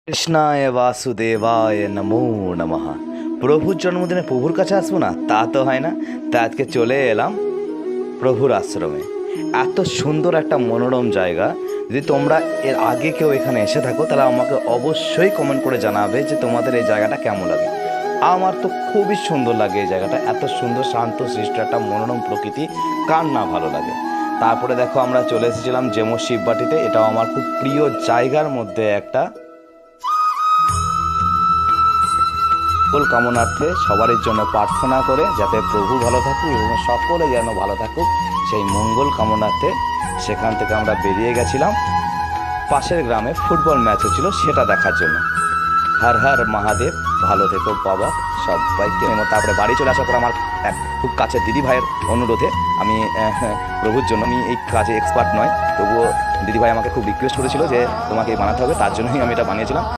কৃষ্ণায় বাসুদেবায় নমো নমঃ। প্রভুর জন্মদিনে প্রভুর কাছে আসবো না তা তো হয় না। তা আজকে চলে এলাম প্রভুর আশ্রমে। এত সুন্দর একটা মনোরম জায়গা। যদি তোমরা এর আগে কেউ এখানে এসে থাকো তাহলে আমাকে অবশ্যই কমেন্ট করে জানাবে যে তোমাদের এই জায়গাটা কেমন লাগে। আমার তো খুবই সুন্দর লাগে এই জায়গাটা। এত সুন্দর শান্ত সৃষ্ট একটা মনোরম প্রকৃতি কার না ভালো লাগে। তারপরে দেখো আমরা চলে এসেছিলাম যেমো শিববাটিতে। এটাও আমার খুব প্রিয় জায়গার মধ্যে একটা। সকল কামনার্থে সবারই জন্য প্রার্থনা করে যাতে প্রভু ভালো থাকুক এবং সকলে যেন ভালো থাকুক সেই মঙ্গল কামনার্থে সেখান থেকে আমরা বেরিয়ে গেছিলাম পাশের গ্রামে ফুটবল ম্যাচ হচ্ছিল সেটা দেখার জন্য। হর হর মহাদেব, ভালো থেকো বাবা সবাইকে। এবং তারপরে বাড়ি চলে আসার পর আমার এক খুব কাছের দিদি ভাইয়ের অনুরোধে আমি প্রভুর জন্য, আমি এই কাজে এক্সপার্ট নয় তবুও দিদি ভাই আমাকে খুব রিকোয়েস্ট করেছিল যে তোমাকে বানাতে হবে, তার জন্যই আমি এটা বানিয়েছিলাম।